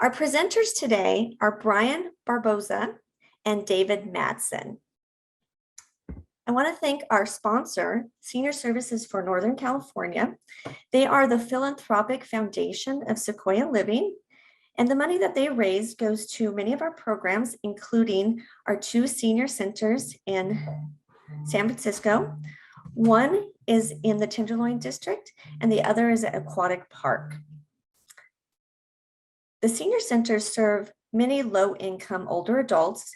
Our presenters today are Brian Barboza and David Madson. I want to thank our sponsor, Senior Services for Northern California. They are the philanthropic foundation of Sequoia Living, and the money that they raise goes to many of our programs, including our 2 senior centers in San Francisco. One is in the Tenderloin District, and the other is at Aquatic Park. The senior centers serve many low-income older adults,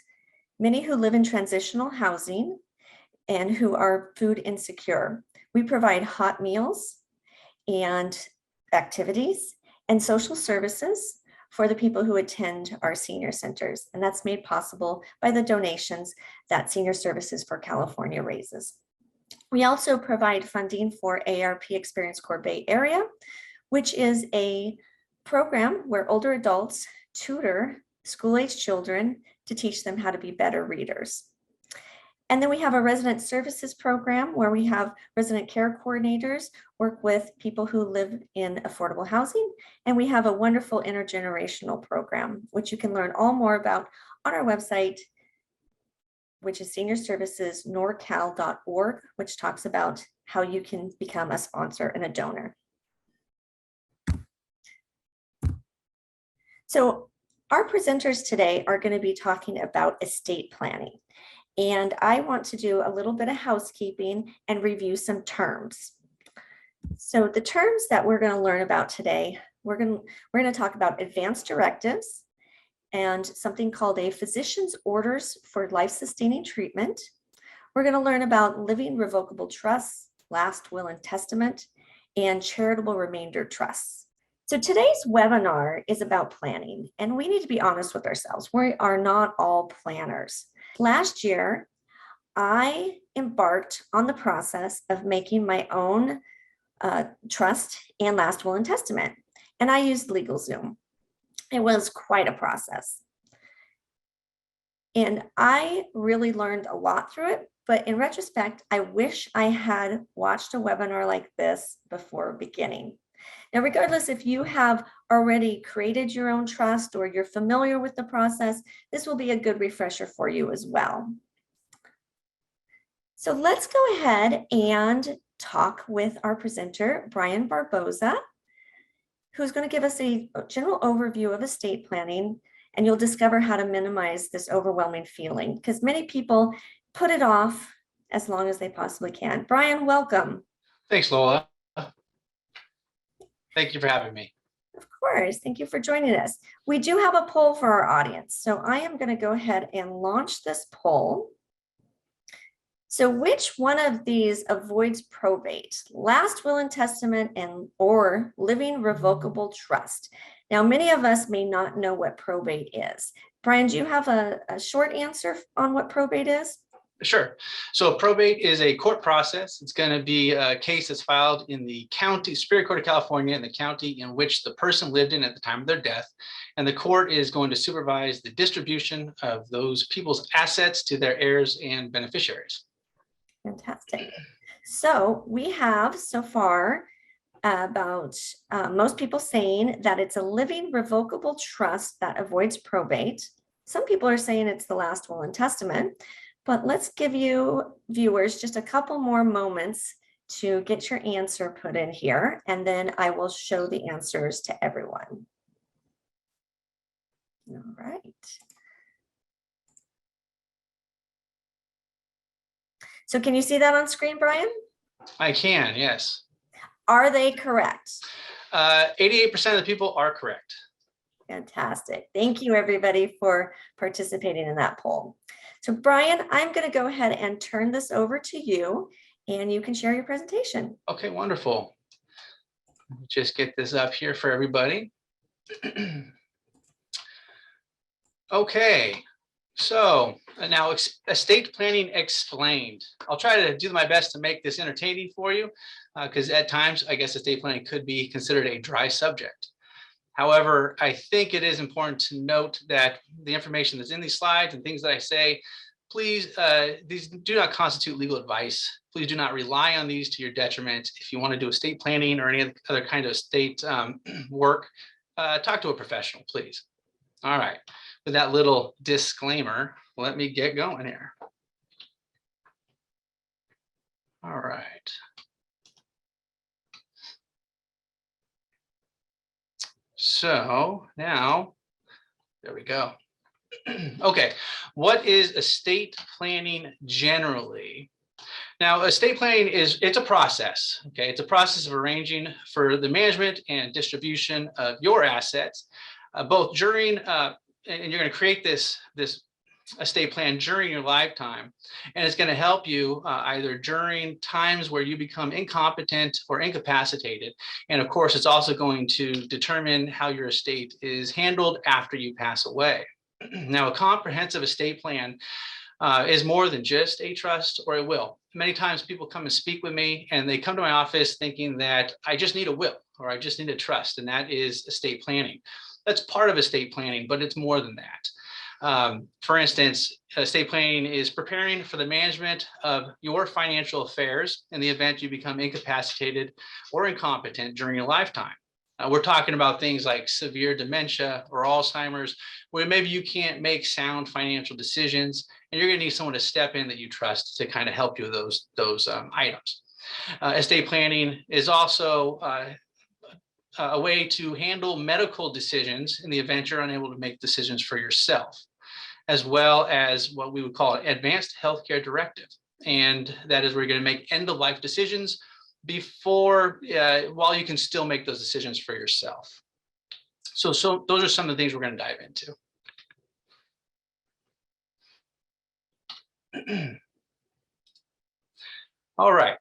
many who live in transitional housing, and who are food insecure. We provide hot meals and activities and social services for the people who attend our senior centers. And that's made possible by the donations that Senior Services for California raises. We also provide funding for ARP Experience Corps Bay Area, which is a program where older adults tutor school-age children to teach them how to be better readers. And then we have a resident services program where we have resident care coordinators work with people who live in affordable housing. And we have a wonderful intergenerational program, which you can learn all more about on our website, which is seniorservicesnorcal.org, which talks about how you can become a sponsor and a donor. So our presenters today are going to be talking about estate planning. And I want to do a little bit of housekeeping and review some terms. So the terms that we're going to learn about today, we're going to talk about advanced directives and something called a physician's orders for life-sustaining treatment. We're going to learn about living revocable trusts, last will and testament, and charitable remainder trusts. So today's webinar is about planning, and we need to be honest with ourselves. We are not all planners. Last year, I embarked on the process of making my own trust and last will and testament, and I used LegalZoom. It was quite a process. And I really learned a lot through it, but in retrospect, I wish I had watched a webinar like this before beginning. Now, regardless if you have already created your own trust or you're familiar with the process, this will be a good refresher for you as well. So let's go ahead and talk with our presenter, Brian Barboza, who's going to give us a general overview of estate planning, and you'll discover how to minimize this overwhelming feeling because many people put it off as long as they possibly can. Brian, welcome. Thanks, Lola. Thank you for having me. Of course. Thank you for joining us. We do have a poll for our audience. So I am going to go ahead and launch this poll. So which one of these avoids probate? Last will and testament or living revocable trust? Now, many of us may not know what probate is. Brian, do you have a short answer on what probate is? Sure. So probate is a court process. It's going to be a case that's filed in the county, Superior Court of California, in the county in which the person lived in at the time of their death. And the court is going to supervise the distribution of those people's assets to their heirs and beneficiaries. Fantastic. So we have so far about most people saying that it's a living revocable trust that avoids probate. Some people are saying it's the last will and testament. But let's give you viewers just a couple more moments to get your answer put in here, and then I will show the answers to everyone. All right. So can you see that on screen, Brian? I can, yes. Are they correct? 88% of the people are correct. Fantastic. Thank you, everybody, for participating in that poll. So Brian, I'm going to go ahead and turn this over to you, and you can share your presentation. Okay, wonderful. Just get this up here for everybody. Okay, so now estate planning explained. I'll try to do my best to make this entertaining for you, because at times, I guess estate planning could be considered a dry subject. However, I think it is important to note that the information that's in these slides and things that I say, please, these do not constitute legal advice. Please do not rely on these to your detriment. If you want to do estate planning or any other kind of estate work, talk to a professional, please. All right, with that little disclaimer, let me get going here. All right. So now, there we go. Okay, what is estate planning generally? Now, estate planning it's a process. Okay, it's a process of arranging for the management and distribution of your assets, both during and you're going to create this estate plan during your lifetime, and it's going to help you either during times where you become incompetent or incapacitated, and of course, it's also going to determine how your estate is handled after you pass away. Now, a comprehensive estate plan is more than just a trust or a will. Many times people come and speak with me and they come to my office thinking that I just need a will or I just need a trust, and that is estate planning. That's part of estate planning, but it's more than that. For instance, estate planning is preparing for the management of your financial affairs in the event you become incapacitated or incompetent during your lifetime. We're talking about things like severe dementia or Alzheimer's, where maybe you can't make sound financial decisions, and you're going to need someone to step in that you trust to kind of help you with those items. Estate planning is also a way to handle medical decisions in the event you're unable to make decisions for yourself, as well as what we would call an advanced healthcare directive. And that is where you're going to make end-of-life decisions before, while you can still make those decisions for yourself. So those are some of the things we're going to dive into. All right.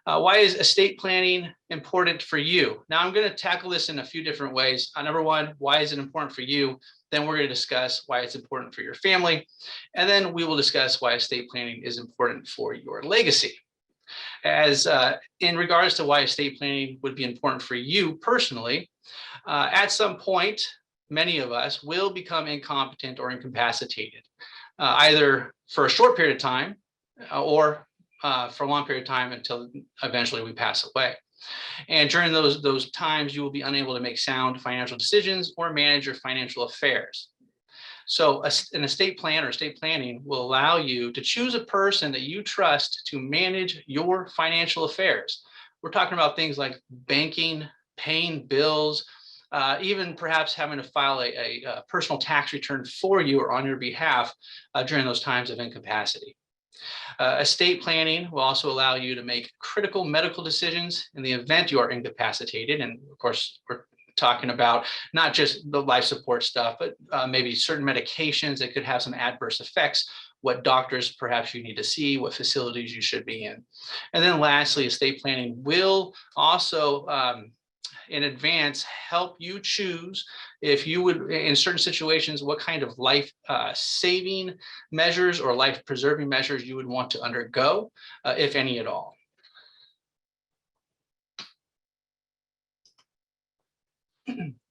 Why is estate planning important for you? Now, I'm going to tackle this in a few different ways. Number one, why is it important for you? Then we're going to discuss why it's important for your family. And then we will discuss why estate planning is important for your legacy. As in regards to why estate planning would be important for you personally, at some point, many of us will become incompetent or incapacitated, either for a short period of time or for a long period of time until eventually we pass away. And during those times, you will be unable to make sound financial decisions or manage your financial affairs. So an estate plan or estate planning will allow you to choose a person that you trust to manage your financial affairs. We're talking about things like banking, paying bills, even perhaps having to file a personal tax return for you or on your behalf during those times of incapacity. Estate planning will also allow you to make critical medical decisions in the event you are incapacitated. And of course, we're talking about not just the life support stuff, but maybe certain medications that could have some adverse effects, what doctors perhaps you need to see, what facilities you should be in. And then lastly, estate planning will also in advance help you choose, if you would, in certain situations, what kind of life saving measures or life preserving measures you would want to undergo, if any at all.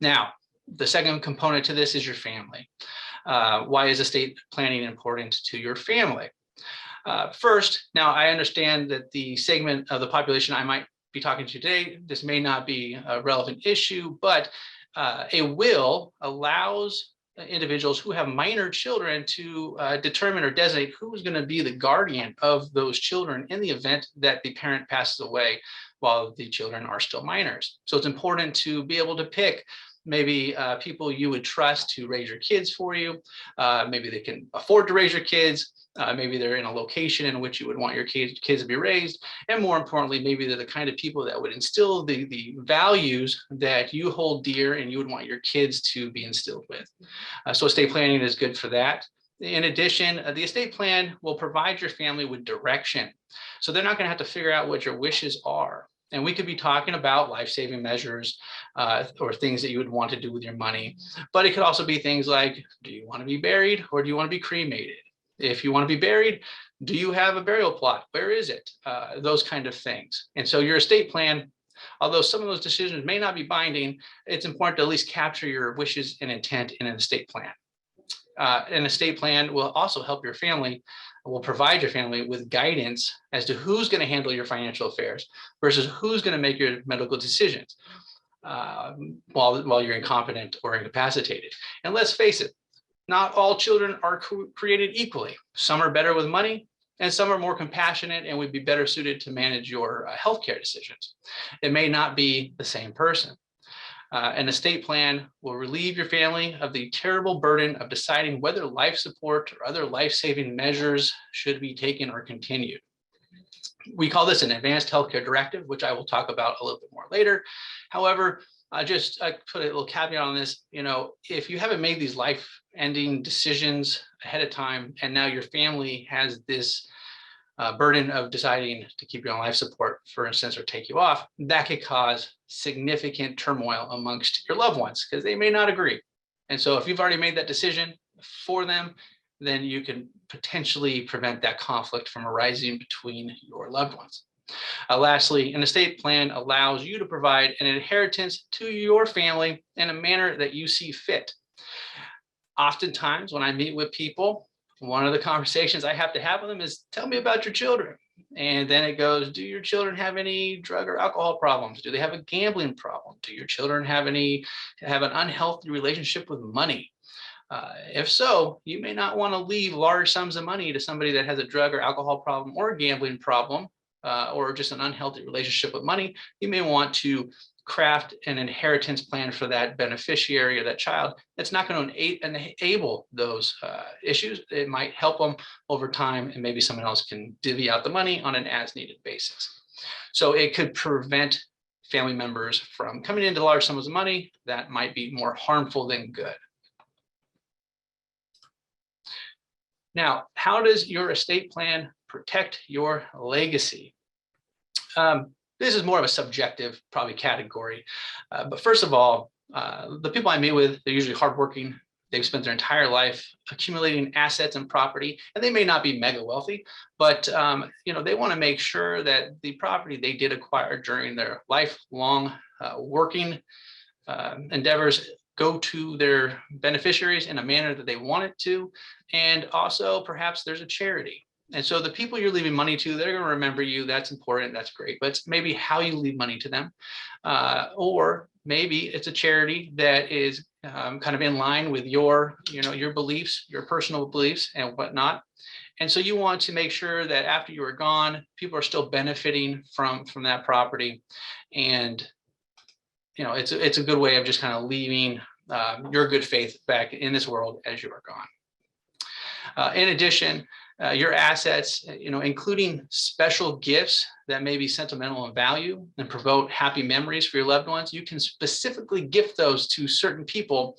Now, the second component to this is your family. Why is estate planning important to your family? First, now I understand that the segment of the population I might be talking to today, this may not be a relevant issue, but a will allows individuals who have minor children to determine or designate who is going to be the guardian of those children in the event that the parent passes away while the children are still minors. So it's important to be able to pick maybe people you would trust to raise your kids for you. Maybe they can afford to raise your kids. Maybe they're in a location in which you would want your kids to be raised. And more importantly, maybe they're the kind of people that would instill the values that you hold dear and you would want your kids to be instilled with. So estate planning is good for that. In addition, the estate plan will provide your family with direction. So they're not going to have to figure out what your wishes are. And we could be talking about life-saving measures or things that you would want to do with your money. But it could also be things like, do you want to be buried or do you want to be cremated? If you want to be buried, do you have a burial plot? Where is it? Those kind of things. And so your estate plan, although some of those decisions may not be binding, it's important to at least capture your wishes and intent in an estate plan. An estate plan will also help your family, will provide your family with guidance as to who's going to handle your financial affairs versus who's going to make your medical decisions while you're incompetent or incapacitated. And let's face it, Not all children are created equally. Some are better with money, and some are more compassionate and would be better suited to manage your healthcare decisions. It may not be the same person. An estate plan will relieve your family of the terrible burden of deciding whether life support or other life-saving measures should be taken or continued. We call this an advanced healthcare directive, which I will talk about a little bit more later. However, I put a little caveat on this. If you haven't made these life-ending decisions ahead of time, and now your family has this burden of deciding to keep you on life support, for instance, or take you off, that could cause significant turmoil amongst your loved ones because they may not agree. And so if you've already made that decision for them, then you can potentially prevent that conflict from arising between your loved ones. Lastly, an estate plan allows you to provide an inheritance to your family in a manner that you see fit. Oftentimes, when I meet with people, one of the conversations I have to have with them is, tell me about your children. And then it goes, do your children have any drug or alcohol problems? Do they have a gambling problem? Do your children have an unhealthy relationship with money? If so, you may not want to leave large sums of money to somebody that has a drug or alcohol problem or a gambling problem, or just an unhealthy relationship with money. You may want to craft an inheritance plan for that beneficiary or that child that's not going to enable those issues. It might help them over time, and maybe someone else can divvy out the money on an as-needed basis. So it could prevent family members from coming into large sums of money that might be more harmful than good. Now, how does your estate plan protect your legacy? This is more of a subjective, probably, category. But first of all, the people I meet with, they're usually hardworking. They've spent their entire life accumulating assets and property, and they may not be mega wealthy, but they want to make sure that the property they did acquire during their lifelong working endeavors go to their beneficiaries in a manner that they want it to. And also, perhaps there's a charity. And so the people you're leaving money to, they're going to remember you. That's important. That's great. But it's maybe how you leave money to them. Or maybe it's a charity that is kind of in line with your beliefs, your personal beliefs and whatnot. And so you want to make sure that after you are gone, people are still benefiting from that property. And it's a good way of just kind of leaving your good faith back in this world as you are gone. In addition, your assets, including special gifts that may be sentimental in value and promote happy memories for your loved ones, you can specifically gift those to certain people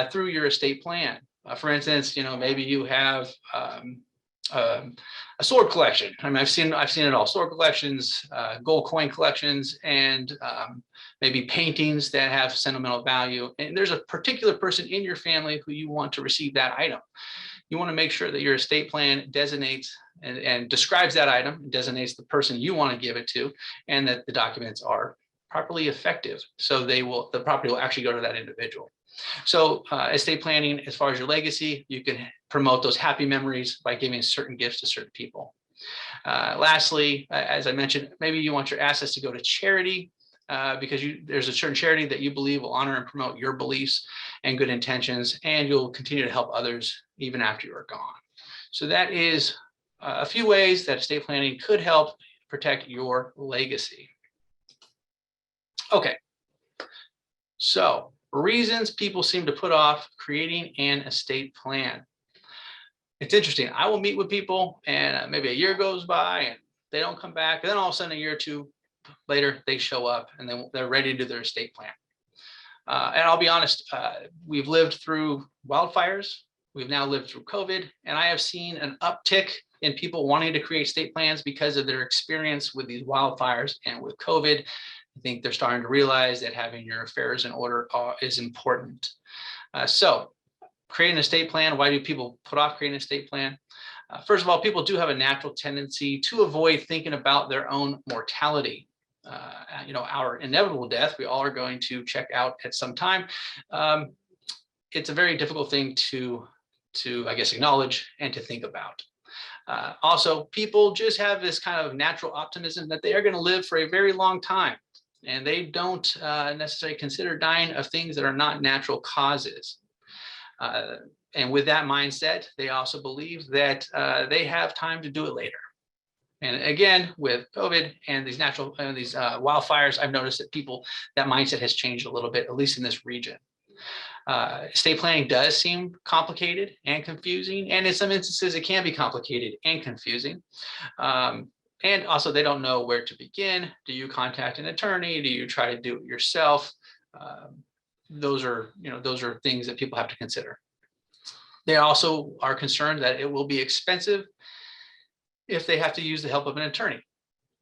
through your estate plan. For instance, maybe you have a sword collection. I mean, I've seen it all: sword collections, gold coin collections, and maybe paintings that have sentimental value. And there's a particular person in your family who you want to receive that item. You want to make sure that your estate plan designates and describes that item, designates the person you want to give it to, and that the documents are properly effective. So the property will actually go to that individual. So estate planning, as far as your legacy, you can promote those happy memories by giving certain gifts to certain people. Lastly, as I mentioned, maybe you want your assets to go to charity because there's a certain charity that you believe will honor and promote your beliefs and good intentions, and you'll continue to help others even after you are gone. So that is a few ways that estate planning could help protect your legacy. Okay, so reasons people seem to put off creating an estate plan. It's interesting. I will meet with people and maybe a year goes by and they don't come back. And then all of a sudden, a year or two later, they show up and then they're ready to do their estate plan. And I'll be honest, we've lived through wildfires. We've now lived through COVID, and I have seen an uptick in people wanting to create estate plans because of their experience with these wildfires and with COVID. I think they're starting to realize that having your affairs in order is important. So creating an estate plan, why do people put off creating an estate plan? First of all, people do have a natural tendency to avoid thinking about their own mortality. Our inevitable death, we all are going to check out at some time. It's a very difficult thing to I guess, acknowledge and to think about. Also, people just have this kind of natural optimism that they are going to live for a very long time, and they don't necessarily consider dying of things that are not natural causes. And with that mindset, they also believe that they have time to do it later. And again, with COVID and these wildfires, I've noticed that that mindset has changed a little bit, at least in this region. Estate planning does seem complicated and confusing, and in some instances it can be complicated and confusing. And also they don't know where to begin. Do you contact an attorney? Do you try to do it yourself? Those are things that people have to consider. They also are concerned that it will be expensive if they have to use the help of an attorney.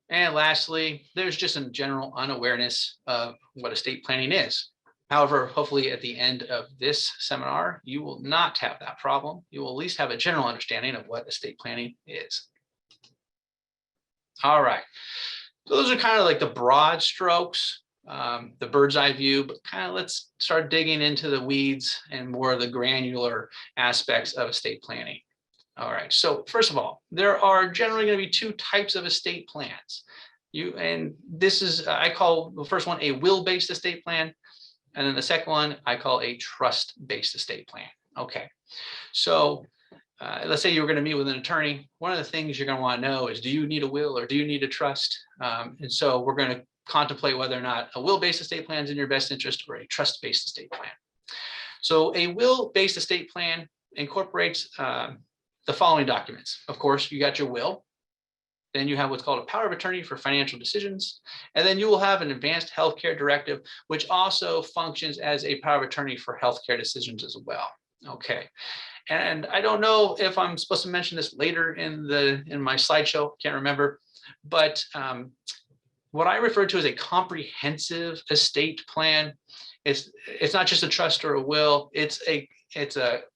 And lastly, there's just a general unawareness of what estate planning is. However, hopefully at the end of this seminar, you will not have that problem. You will at least have a general understanding of what estate planning is. All right, so those are kind of like the broad strokes, the bird's eye view, but kind of let's start digging into the weeds and more of the granular aspects of estate planning. All right, so first of all, there are generally going to be two types of estate plans. This is, I call the first one a will-based estate plan, and then the second one I call a trust-based estate plan. Okay, so let's say you're going to meet with an attorney. One of the things you're going to want to know is, do you need a will or do you need a trust? And so we're going to contemplate whether or not a will-based estate plan is in your best interest or a trust-based estate plan. So a will-based estate plan incorporates the following documents. Of course, you got your will. Then you have what's called a power of attorney for financial decisions. And then you will have an advanced healthcare directive, which also functions as a power of attorney for healthcare decisions as well. Okay. And I don't know if I'm supposed to mention this later in my slideshow, can't remember, but what I refer to as a comprehensive estate plan, it's not just a trust or a will, it's a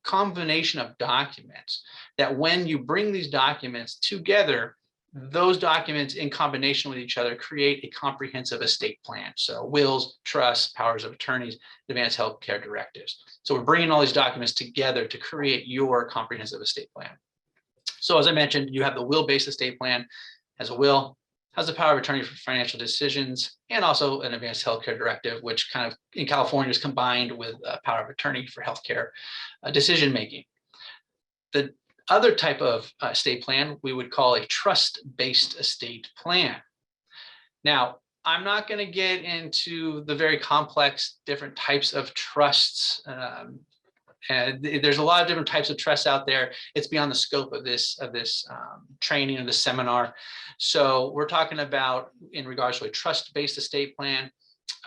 combination of documents that when you bring these documents together, those documents in combination with each other create a comprehensive estate plan. So wills, trusts, powers of attorneys, advanced healthcare directives. So we're bringing all these documents together to create your comprehensive estate plan. So as I mentioned, you have the will-based estate plan, has a will, has the power of attorney for financial decisions, and also an advanced healthcare directive, which kind of in California is combined with a power of attorney for healthcare decision-making. The other type of estate plan we would call a trust-based estate plan. Now, I'm not going to get into the very complex different types of trusts. And there's a lot of different types of trusts out there. It's beyond the scope of this training or this seminar. So we're talking about, in regards to a trust-based estate plan,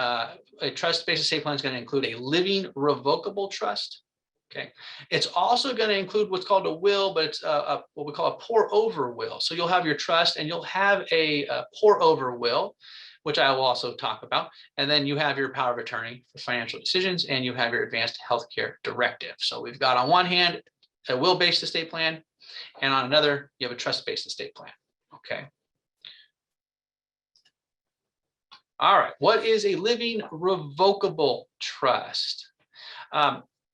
a trust-based estate plan is going to include a living revocable trust. Okay, it's also going to include what's called a will, but it's what we call a pour-over will. So you'll have your trust and you'll have a pour-over will, which I will also talk about. And then you have your power of attorney for financial decisions, and you have your advanced healthcare directive. So we've got on one hand a will-based estate plan, and on another you have a trust-based estate plan. Okay. All right. What is a living revocable trust?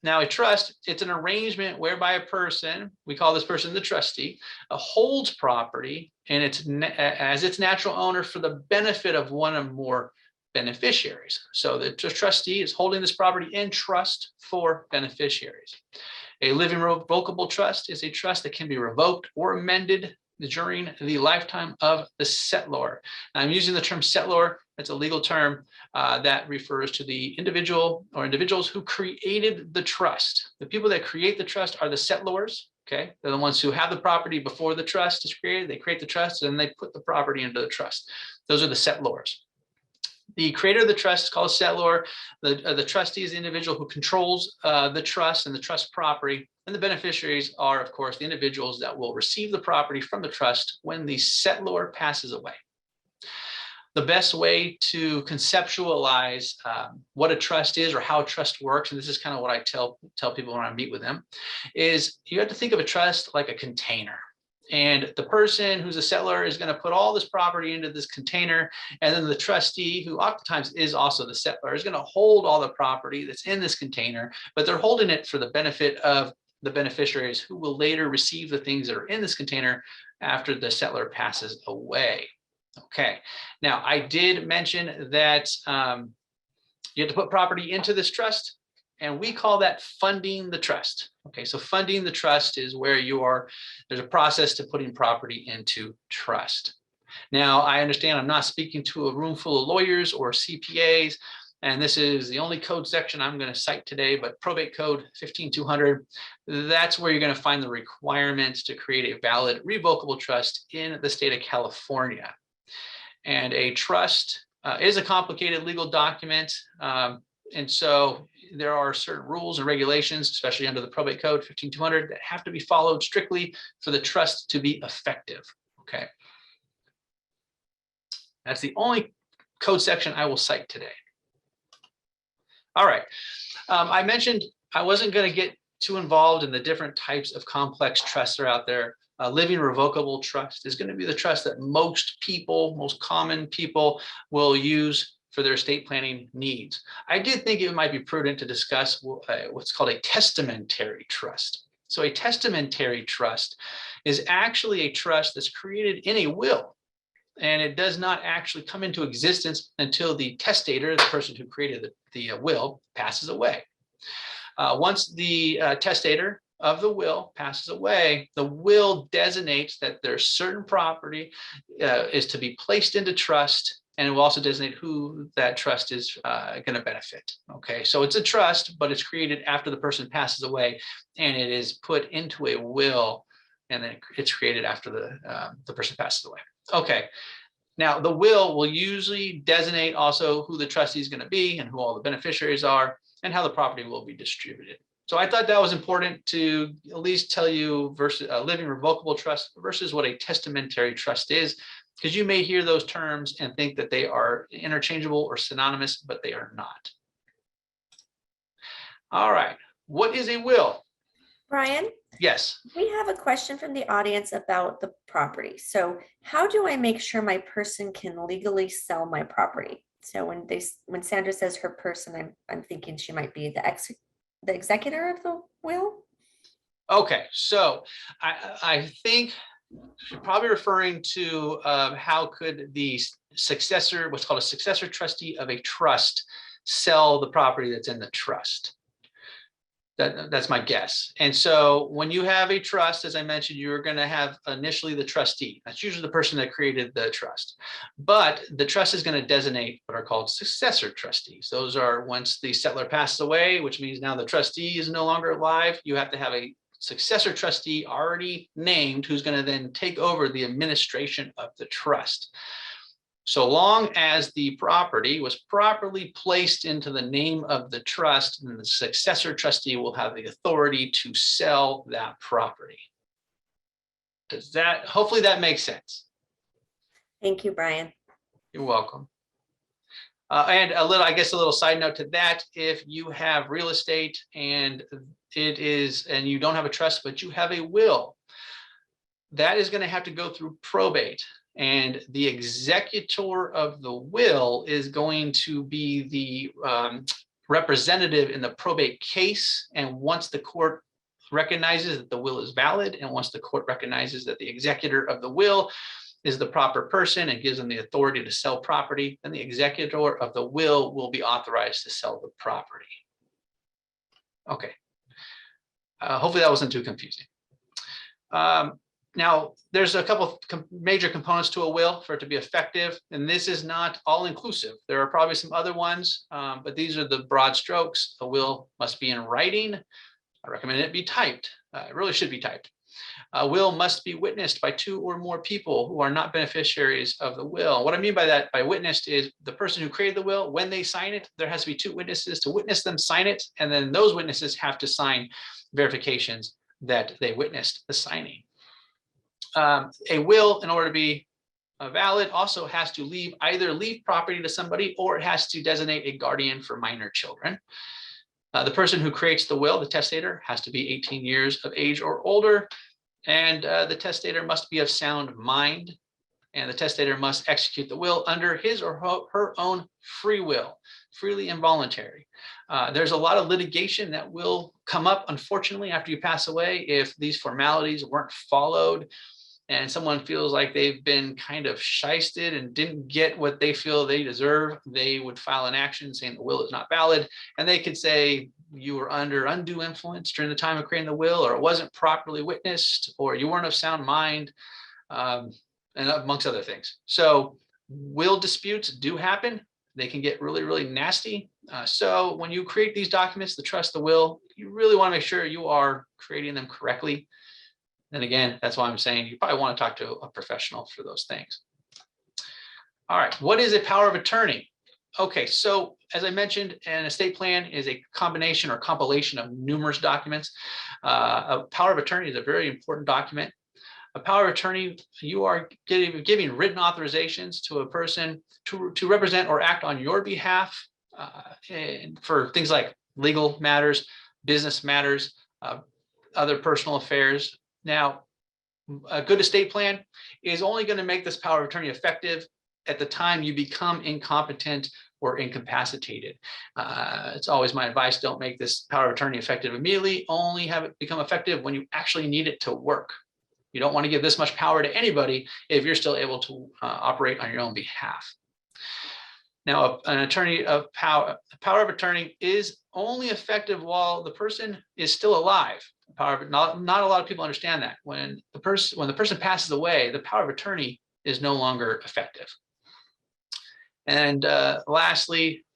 Now, a trust, it's an arrangement whereby a person, we call this person the trustee, holds property and as its natural owner for the benefit of one or more beneficiaries. So the trustee is holding this property in trust for beneficiaries. A living revocable trust is a trust that can be revoked or amended during the lifetime of the settlor. Now, I'm using the term settlor. It's a legal term that refers to the individual or individuals who created the trust. The people that create the trust are the settlors. Okay, they're the ones who have the property before the trust is created. They create the trust and they put the property into the trust. Those are the settlors. The creator of the trust is called a settlor. The trustee is the individual who controls the trust and the trust property. And the beneficiaries are, of course, the individuals that will receive the property from the trust when the settlor passes away. The best way to conceptualize what a trust is or how a trust works, and this is kind of what I tell people when I meet with them, is you have to think of a trust like a container. And the person who's a settlor is going to put all this property into this container. And then the trustee, who oftentimes is also the settlor, is going to hold all the property that's in this container, but they're holding it for the benefit of the beneficiaries who will later receive the things that are in this container after the settlor passes away. Okay, now I did mention that you have to put property into this trust. And we call that funding the trust. Okay, so funding the trust is where there's a process to putting property into trust. Now, I understand I'm not speaking to a room full of lawyers or CPAs, and this is the only code section I'm going to cite today, but probate code 15200, that's where you're going to find the requirements to create a valid revocable trust in the state of California. And a trust is a complicated legal document. And so there are certain rules and regulations, especially under the probate code 15200, that have to be followed strictly for the trust to be effective. Okay. That's the only code section I will cite today. All right. I mentioned I wasn't going to get too involved in the different types of complex trusts that are out there. Living revocable trust is going to be the trust that most common people will use for their estate planning needs. I did think it might be prudent to discuss what's called a testamentary trust. So a testamentary trust is actually a trust that's created in a will, and it does not actually come into existence until the testator, the person who created the will, passes away. Once the testator of the will passes away, the will designates that there's certain property is to be placed into trust, and it will also designate who that trust is going to benefit. Okay, so it's a trust, but it's created after the person passes away, and it is put into a will, and then it's created after the person passes away. Okay, now the will usually designate also who the trustee is going to be and who all the beneficiaries are and how the property will be distributed. So I thought that was important to at least tell you versus a living revocable trust versus what a testamentary trust is, because you may hear those terms and think that they are interchangeable or synonymous, but they are not. All right, what is a will? Brian? Yes. We have a question from the audience about the property. So how do I make sure my person can legally sell my property? So when Sandra says her person, I'm thinking she might be the executor of the will. Okay, so I think you're probably referring to how could the successor, what's called a successor trustee of a trust, sell the property that's in the trust. That's my guess. And so when you have a trust, as I mentioned, you're going to have initially the trustee. That's usually the person that created the trust. But the trust is going to designate what are called successor trustees. Those are once the settlor passes away, which means now the trustee is no longer alive, you have to have a successor trustee already named who's going to then take over the administration of the trust. So long as the property was properly placed into the name of the trust, then the successor trustee will have the authority to sell that property. Hopefully that makes sense. Thank you, Brian. You're welcome. And a little side note to that, if you have real estate and you don't have a trust, but you have a will, that is going to have to go through probate. And the executor of the will is going to be the representative in the probate case. And once the court recognizes that the will is valid, and once the court recognizes that the executor of the will is the proper person and gives them the authority to sell property, then the executor of the will be authorized to sell the property. Okay. Hopefully that wasn't too confusing. Now, there's a couple of major components to a will for it to be effective, and this is not all inclusive. There are probably some other ones, but these are the broad strokes. A will must be in writing. I recommend it be typed. It really should be typed. A will must be witnessed by 2 or more people who are not beneficiaries of the will. What I mean by that, by witnessed, is the person who created the will, when they sign it, there has to be 2 witnesses to witness them sign it, and then those witnesses have to sign verifications that they witnessed the signing. A will, in order to be valid, also has to either leave property to somebody, or it has to designate a guardian for minor children. The person who creates the will, the testator, has to be 18 years of age or older, and the testator must be of sound mind, and the testator must execute the will under his or her own free will, freely and voluntary. There's a lot of litigation that will come up, unfortunately, after you pass away if these formalities weren't followed and someone feels like they've been kind of shysted and didn't get what they feel they deserve. They would file an action saying the will is not valid, and they could say you were under undue influence during the time of creating the will, or it wasn't properly witnessed, or you weren't of sound mind, and amongst other things. So will disputes do happen. They can get really, really nasty. So when you create these documents, the trust, the will, you really want to make sure you are creating them correctly. And again, that's why I'm saying you probably want to talk to a professional for those things. All right, what is a power of attorney? Okay, so as I mentioned, an estate plan is a combination or compilation of numerous documents. A power of attorney is a very important document. A power of attorney, you are giving written authorizations to a person to represent or act on your behalf and for things like legal matters, business matters, other personal affairs. Now, a good estate plan is only going to make this power of attorney effective at the time you become incompetent or incapacitated. It's always my advice, don't make this power of attorney effective immediately, only have it become effective when you actually need it to work. You don't want to give this much power to anybody if you're still able to operate on your own behalf. Now, an attorney of power, the power of attorney is only effective while the person is still alive. Not a lot of people understand that. When the person passes away, the power of attorney is no longer effective. And lastly,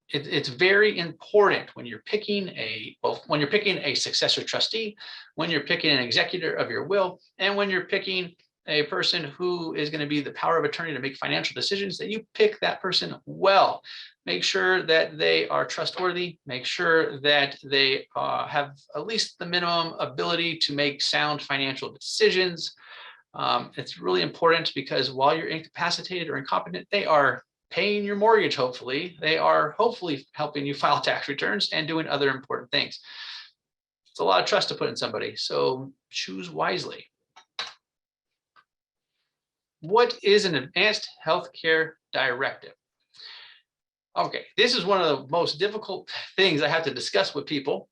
it's very important when you're picking a successor trustee, when you're picking an executor of your will, and when you're picking a person who is going to be the power of attorney to make financial decisions, that you pick that person well. Make sure that they are trustworthy. Make sure that they have at least the minimum ability to make sound financial decisions. It's really important because while you're incapacitated or incompetent, they are paying your mortgage, hopefully. They are hopefully helping you file tax returns and doing other important things. It's a lot of trust to put in somebody, so choose wisely. What is an advanced healthcare directive? Okay, this is one of the most difficult things I have to discuss with people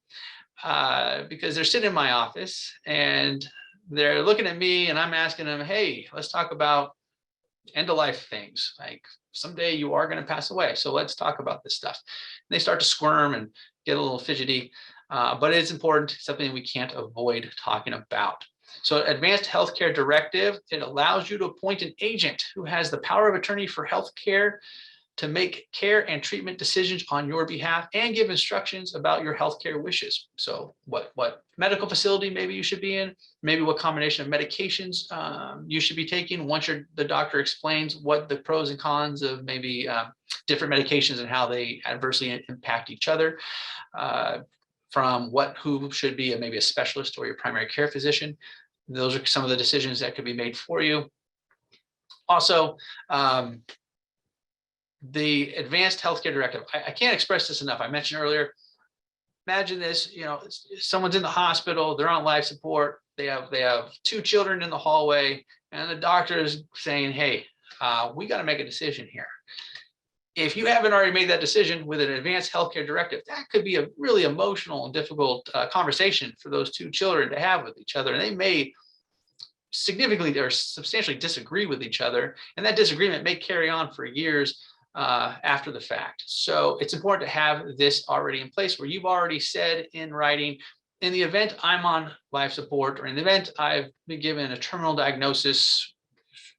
because they're sitting in my office and they're looking at me and I'm asking them, hey, let's talk about end of life things. Like someday you are going to pass away. So let's talk about this stuff. And they start to squirm and get a little fidgety, but it's important, something we can't avoid talking about. So advanced healthcare directive, it allows you to appoint an agent who has the power of attorney for healthcare to make care and treatment decisions on your behalf and give instructions about your healthcare wishes. So what medical facility maybe you should be in, maybe what combination of medications you should be taking once the doctor explains what the pros and cons of maybe different medications and how they adversely impact each other, from who should be maybe a specialist or your primary care physician. Those are some of the decisions that could be made for you. Also, the advanced healthcare directive. I can't express this enough. I mentioned earlier, imagine this, someone's in the hospital, they're on life support, they have 2 children in the hallway, and the doctor is saying, hey, we got to make a decision here. If you haven't already made that decision with an advanced healthcare directive, that could be a really emotional and difficult conversation for those 2 children to have with each other. And they may significantly or substantially disagree with each other. And that disagreement may carry on for years after the fact. So it's important to have this already in place where you've already said in writing, in the event I'm on life support, or in the event I've been given a terminal diagnosis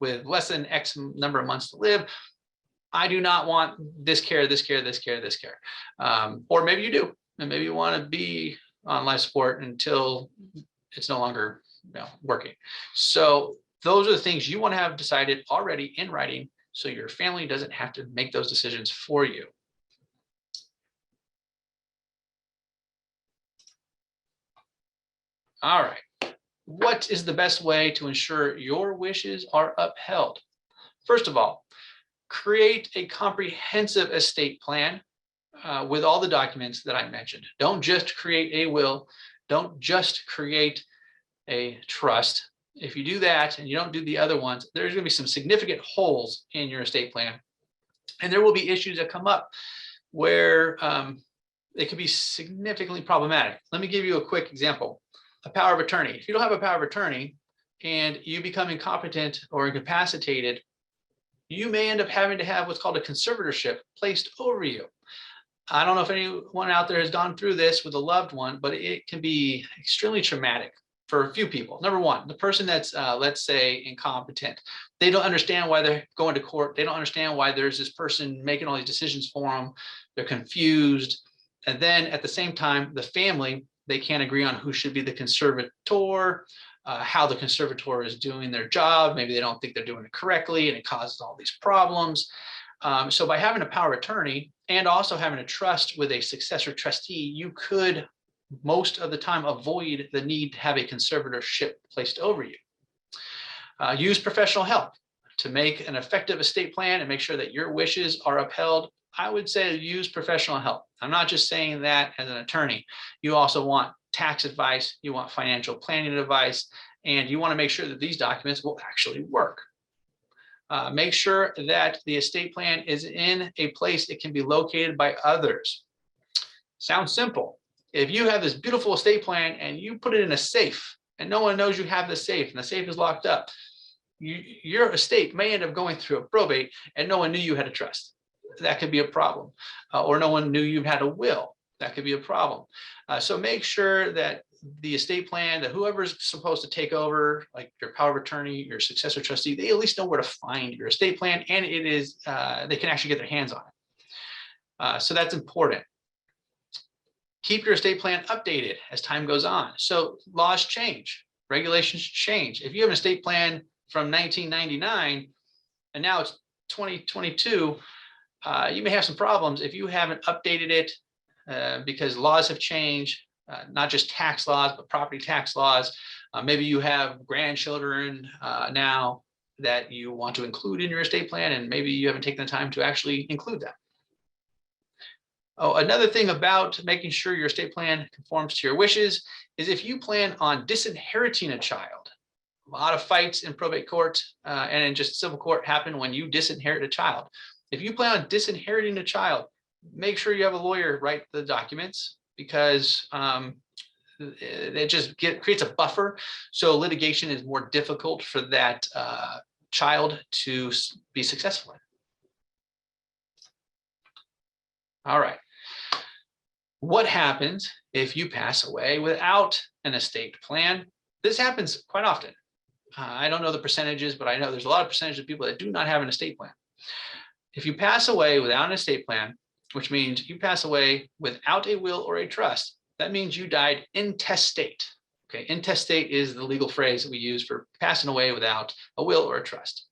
with less than X number of months to live, I do not want this care, this care, this care, this care. Or maybe you do, and maybe you want to be on life support until it's no longer working. So those are the things you want to have decided already in writing, so your family doesn't have to make those decisions for you. All right. What is the best way to ensure your wishes are upheld? First of all, create a comprehensive estate plan with all the documents that I mentioned. Don't just create a will. Don't just create a trust. If you do that and you don't do the other ones, there's going to be some significant holes in your estate plan. And there will be issues that come up where it could be significantly problematic. Let me give you a quick example. A power of attorney. If you don't have a power of attorney and you become incompetent or incapacitated, you may end up having to have what's called a conservatorship placed over you. I don't know if anyone out there has gone through this with a loved one, but it can be extremely traumatic for a few people. Number one, the person that's, let's say, incompetent. They don't understand why they're going to court. They don't understand why there's this person making all these decisions for them. They're confused. And then at the same time, the family, they can't agree on who should be the conservator, how the conservator is doing their job. Maybe they don't think they're doing it correctly, and it causes all these problems. So by having a power of attorney and also having a trust with a successor trustee, you could most of the time avoid the need to have a conservatorship placed over you. Use professional help to make an effective estate plan and make sure that your wishes are upheld. I would say use professional help. I'm not just saying that as an attorney. You also want tax advice, you want financial planning advice, and you want to make sure that these documents will actually work. Make sure that the estate plan is in a place it can be located by others. Sounds simple. If you have this beautiful estate plan and you put it in a safe and no one knows you have the safe and the safe is locked up, your estate may end up going through a probate and no one knew you had a trust. That could be a problem. Or no one knew you had a will. That could be a problem. So make sure that the estate plan, that whoever's supposed to take over, like your power of attorney, your successor trustee, they at least know where to find your estate plan, and it is they can actually get their hands on it. So that's important. Keep your estate plan updated as time goes on. So laws change, regulations change. If you have an estate plan from 1999 and now it's 2022, you may have some problems if you haven't updated it because laws have changed, not just tax laws, but property tax laws. Maybe you have grandchildren now that you want to include in your estate plan, and maybe you haven't taken the time to actually include them. Oh, another thing about making sure your estate plan conforms to your wishes is if you plan on disinheriting a child. A lot of fights in probate court and in just civil court happen when you disinherit a child. If you plan on disinheriting a child, make sure you have a lawyer write the documents, because it just creates a buffer. So litigation is more difficult for that child to be successful in. All right. What happens if you pass away without an estate plan? This happens quite often. I don't know the percentages, but I know there's a lot of percentage of people that do not have an estate plan. If you pass away without an estate plan, which means you pass away without a will or a trust, that means you died intestate. Okay, intestate is the legal phrase that we use for passing away without a will or a trust.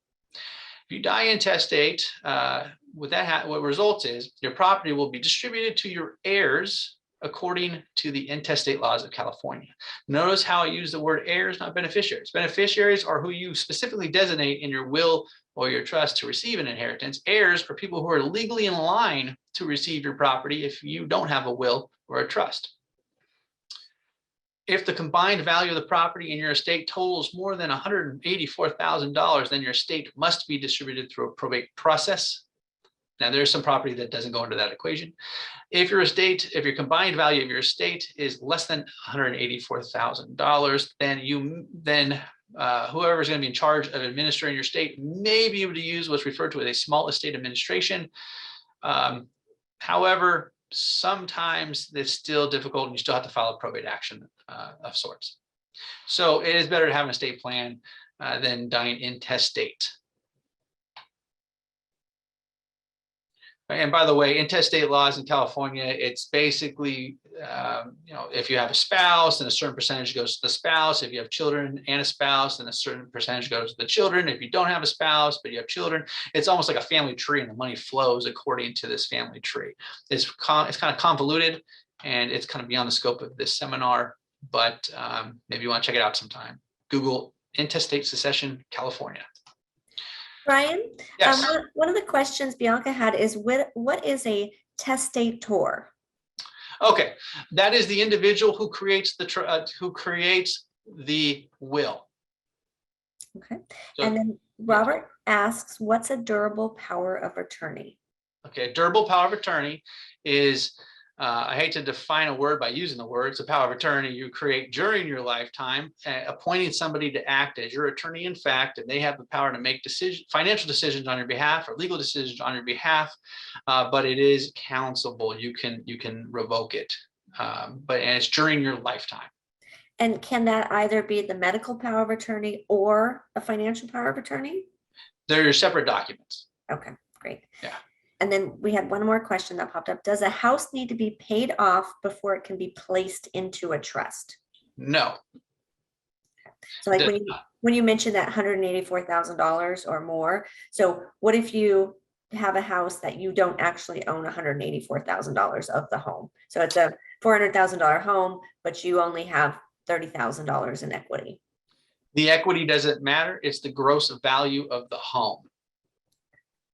If you die intestate, what results is your property will be distributed to your heirs according to the intestate laws of California. Notice how I use the word heirs, not beneficiaries. Beneficiaries are who you specifically designate in your will or your trust to receive an inheritance. Heirs are people who are legally in line to receive your property if you don't have a will or a trust. If the combined value of the property in your estate totals more than $184,000, then your estate must be distributed through a probate process. Now, there's some property that doesn't go into that equation. If your combined value of your estate is less than $184,000, then whoever is going to be in charge of administering your estate may be able to use what's referred to as a small estate administration. However, sometimes it's still difficult and you still have to file a probate action of sorts. So it is better to have an estate plan than dying intestate. And by the way, intestate laws in California, it's basically, if you have a spouse, then a certain percentage goes to the spouse. If you have children and a spouse, then a certain percentage goes to the children. If you don't have a spouse, but you have children, it's almost like a family tree, and the money flows according to this family tree. It's kind of convoluted, and it's kind of beyond the scope of this seminar, but maybe you want to check it out sometime. Google intestate succession, California. Brian, yes. One of the questions Bianca had is what is a testator? Okay, that is the individual who creates the will. Okay, So, and then Robert asks, what's a durable power of attorney? Okay, durable power of attorney is I hate to define a word by using the word. It's a power of attorney you create during your lifetime, appointing somebody to act as your attorney in fact, and they have the power to make financial decisions on your behalf or legal decisions on your behalf, but it is counselable. You can revoke it, and it's during your lifetime. And can that either be the medical power of attorney or a financial power of attorney? They're separate documents. Okay, great. Yeah. And then we had one more question that popped up. Does a house need to be paid off before it can be placed into a trust? No. So like when you mentioned that $184,000 or more, so what if you have a house that you don't actually own $184,000 of the home? So it's a $400,000 home, but you only have $30,000 in equity. The equity doesn't matter. It's the gross value of the home.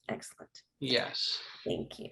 Excellent. Yes. Thank you.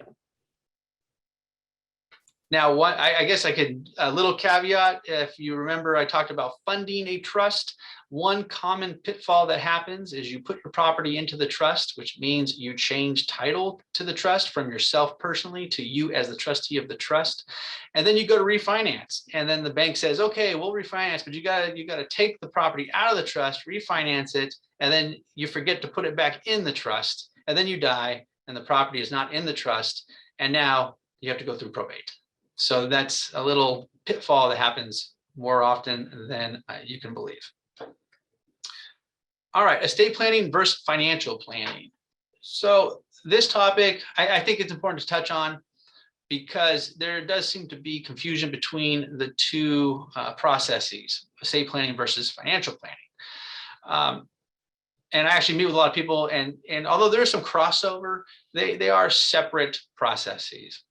Now, what I guess I could, a little caveat, if you remember, I talked about funding a trust. One common pitfall that happens is you put your property into the trust, which means you change title to the trust from yourself personally to you as the trustee of the trust. And then you go to refinance. And then the bank says, okay, we'll refinance, but you gotta take the property out of the trust, refinance it, and then you forget to put it back in the trust. And then you die and the property is not in the trust. And now you have to go through probate. So that's a little pitfall that happens more often than you can believe. All right, estate planning versus financial planning. So this topic, I think it's important to touch on because there does seem to be confusion between the two processes, estate planning versus financial planning. And I actually meet with a lot of people, and although there's some crossover, they are separate processes.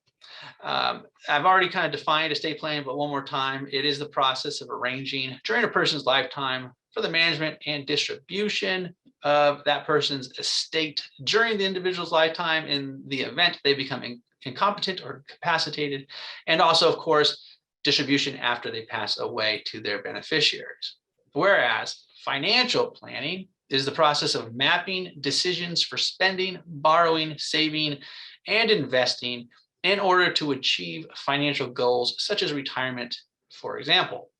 I've already kind of defined estate planning, but one more time, it is the process of arranging during a person's lifetime for the management and distribution of that person's estate during the individual's lifetime in the event they become incompetent or incapacitated, and also, of course, distribution after they pass away to their beneficiaries. Whereas financial planning is the process of mapping decisions for spending, borrowing, saving, and investing in order to achieve financial goals such as retirement, for example.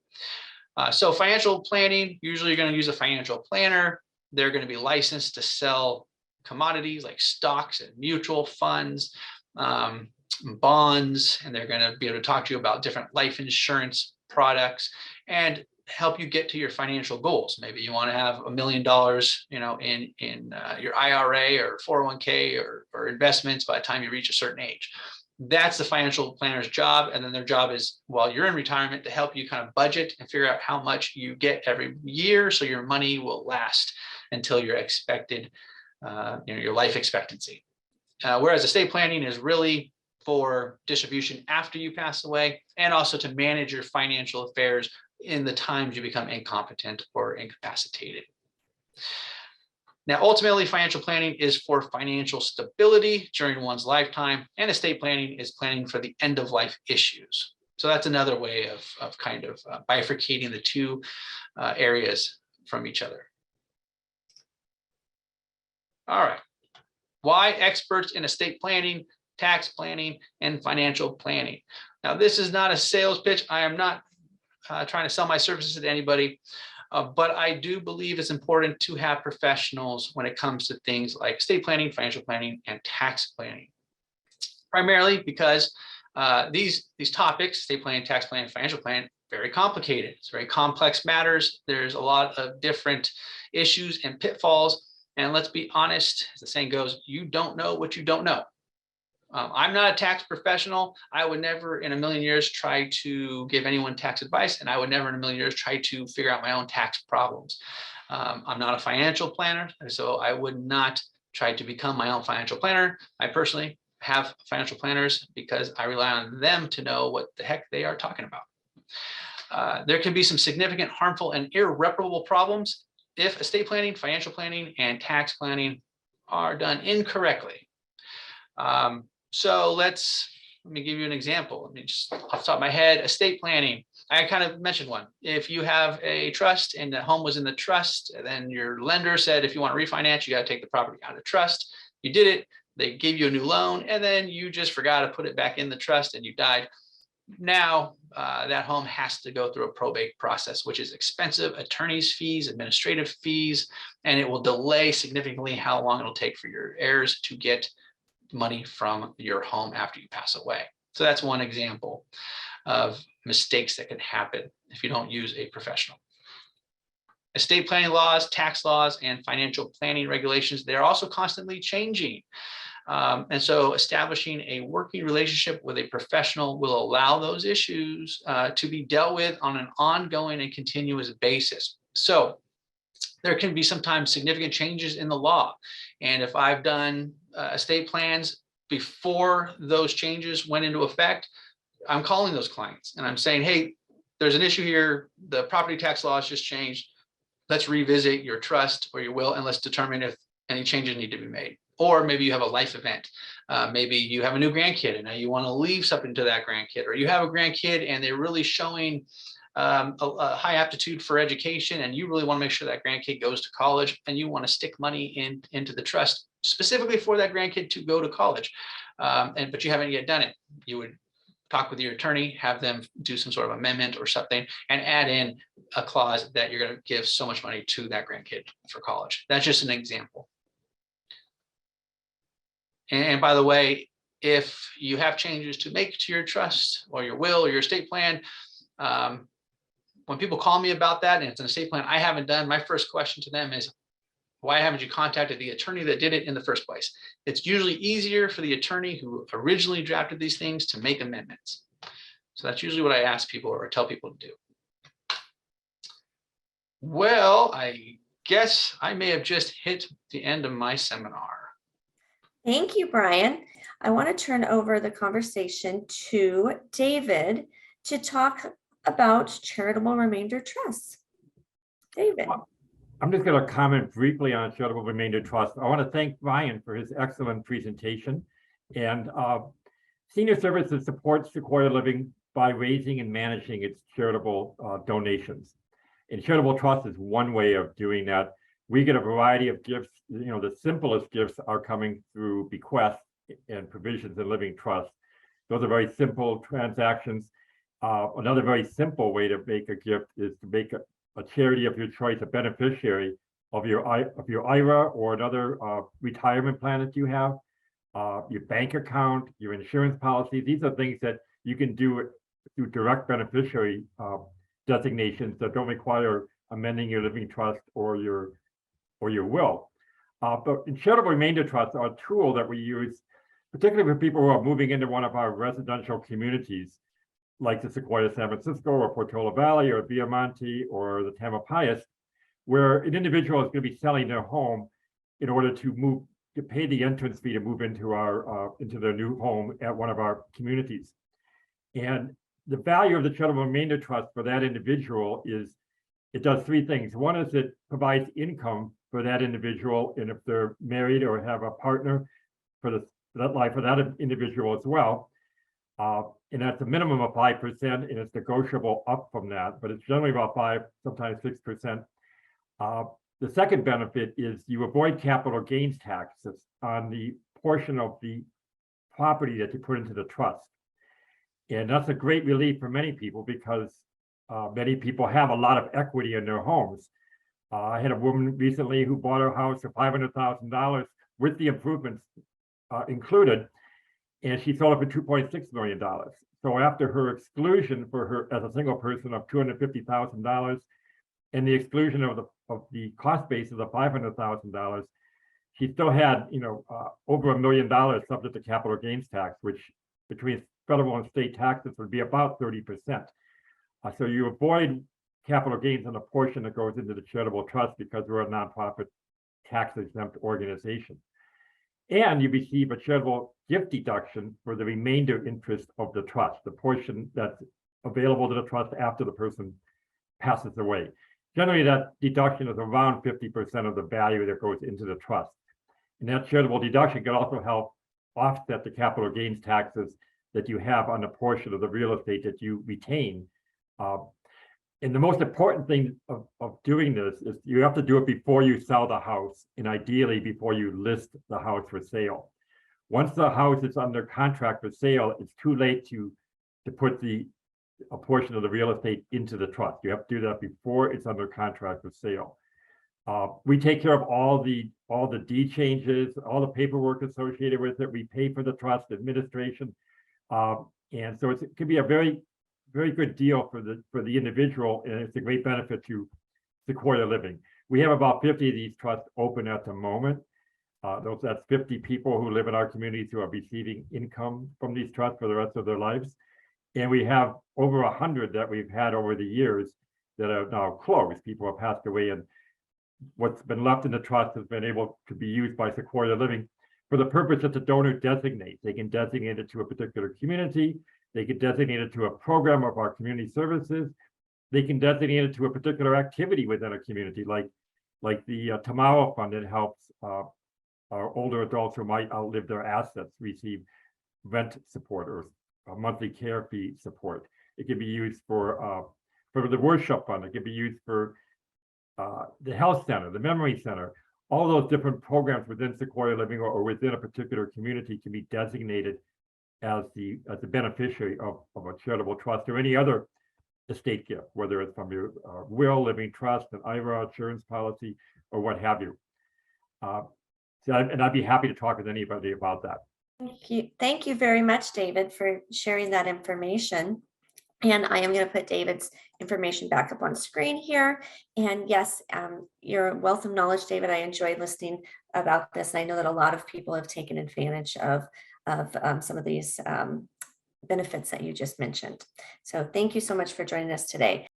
So financial planning, usually you're going to use a financial planner. They're going to be licensed to sell commodities like stocks and mutual funds, bonds, and they're going to be able to talk to you about different life insurance products and help you get to your financial goals. Maybe you want to have $1 million, in your IRA or 401k or investments by the time you reach a certain age. That's the financial planner's job. And then their job is, while you're in retirement, to help you kind of budget and figure out how much you get every year so your money will last until your expected, your life expectancy. Whereas estate planning is really for distribution after you pass away, and also to manage your financial affairs in the times you become incompetent or incapacitated. Now, ultimately, financial planning is for financial stability during one's lifetime, and estate planning is planning for the end of life issues. So that's another way of kind of bifurcating the two areas from each other. All right. Why experts in estate planning, tax planning, and financial planning? Now, this is not a sales pitch. I am not trying to sell my services to anybody. But I do believe it's important to have professionals when it comes to things like estate planning, financial planning, and tax planning. Primarily because these topics, estate planning, tax planning, financial planning, very complicated. It's very complex matters. There's a lot of different issues and pitfalls. And let's be honest, as the saying goes, you don't know what you don't know. I'm not a tax professional. I would never in a million years try to give anyone tax advice, and I would never in a million years try to figure out my own tax problems. I'm not a financial planner, so I would not try to become my own financial planner. I personally have financial planners because I rely on them to know what the heck they are talking about. There can be some significant, harmful, and irreparable problems if estate planning, financial planning, and tax planning are done incorrectly. So let me give you an example. Let me just off the top of my head, estate planning. I kind of mentioned one. If you have a trust and the home was in the trust, and then your lender said, if you want to refinance, you got to take the property out of the trust. You did it. They gave you a new loan, and then you just forgot to put it back in the trust and you died. Now that home has to go through a probate process, which is expensive, attorney's fees, administrative fees, and it will delay significantly how long it'll take for your heirs to get money from your home after you pass away. So that's one example of mistakes that can happen if you don't use a professional. Estate planning laws, tax laws, and financial planning regulations, they're also constantly changing. And so establishing a working relationship with a professional will allow those issues to be dealt with on an ongoing and continuous basis. So there can be sometimes significant changes in the law. And if I've done estate plans before those changes went into effect, I'm calling those clients and I'm saying, hey, there's an issue here. The property tax laws just changed. Let's revisit your trust or your will, and let's determine if any changes need to be made. Or maybe you have a life event. Maybe you have a new grandkid and now you want to leave something to that grandkid, or you have a grandkid and they're really showing a high aptitude for education, and you really want to make sure that grandkid goes to college, and you want to stick money into the trust specifically for that grandkid to go to college. But you haven't yet done it. You would talk with your attorney, have them do some sort of amendment or something, and add in a clause that you're going to give so much money to that grandkid for college. That's just an example. And by the way, if you have changes to make to your trust or your will or your estate plan, when people call me about that and it's an estate plan I haven't done, my first question to them is, why haven't you contacted the attorney that did it in the first place? It's usually easier for the attorney who originally drafted these things to make amendments. So that's usually what I ask people or tell people to do. Well, I guess I may have just hit the end of my seminar. Thank you, Brian. I want to turn over the conversation to David to talk about charitable remainder trusts. David. I'm just going to comment briefly on charitable remainder trust. I want to thank Brian for his excellent presentation. And Senior Services supports Sequoia Living by raising and managing its charitable donations. And charitable trust is one way of doing that. We get a variety of gifts. You know, the simplest gifts are coming through bequests and provisions in living trust. Those are very simple transactions. Another very simple way to make a gift is to make a charity of your choice a beneficiary of your IRA or another retirement plan that you have, your bank account, your insurance policy. These are things that you can do through direct beneficiary designations that don't require amending your living trust or your will. But in charitable remainder trusts are a tool that we use, particularly for people who are moving into one of our residential communities, like the Sequoia San Francisco or Portola Valley or Viamonte or the Tamalpais, where an individual is going to be selling their home in order to pay the entrance fee to move into into their new home at one of our communities. And the value of the charitable remainder trust for that individual is it does three things. One is it provides income for that individual, and if they're married or have a partner for that life for that individual as well. And that's a minimum of 5%, and it's negotiable up from that, but it's generally about 5%, sometimes 6%. The second benefit is you avoid capital gains taxes on the portion of the property that you put into the trust. And that's a great relief for many people because many people have a lot of equity in their homes. I had a woman recently who bought her house for $500,000 with the improvements included, and she sold it for $2.6 million. So after her exclusion for her as a single person of $250,000 and the exclusion of the cost basis of $500,000, she still had over $1 million subject to capital gains tax, which between federal and state taxes would be about 30%. So you avoid capital gains on the portion that goes into the charitable trust because we're a nonprofit tax-exempt organization. And you receive a charitable gift deduction for the remainder interest of the trust, the portion that's available to the trust after the person passes away. Generally, that deduction is around 50% of the value that goes into the trust. And that charitable deduction can also help offset the capital gains taxes that you have on the portion of the real estate that you retain. And the most important thing of doing this is you have to do it before you sell the house, and ideally before you list the house for sale. Once the house is under contract for sale, it's too late to to put a portion of the real estate into the trust. You have to do that before it's under contract for sale. We take care of all the deed changes, all the paperwork associated with it. We pay for the trust administration. And so it can be a very, very good deal for the individual, and it's a great benefit to Sequoia Living. We have about 50 of these trusts open at the moment. That's 50 people who live in our communities who are receiving income from these trusts for the rest of their lives. And we have over 100 that we've had over the years that are now closed. People have passed away, and what's been left in the trust has been able to be used by Sequoia Living for the purpose that the donor designates. They can designate it to a particular community. They can designate it to a program of our community services. They can designate it to a particular activity within a community, like the Tamara Fund that helps our older adults who might outlive their assets receive rent support or monthly care fee support. It can be used for the worship fund. It can be used for the health center, the memory center. All those different programs within Sequoia Living or within a particular community can be designated as the beneficiary of a charitable trust or any other estate gift, whether it's from your will, living trust, an IRA insurance policy, or what have you. And I'd be happy to talk with anybody about that. Thank you very much, David, for sharing that information. And I am going to put David's information back up on screen here. And yes, your wealth of knowledge, David, I enjoyed listening about this. I know that a lot of people have taken advantage of some of these benefits that you just mentioned. So thank you so much for joining us today.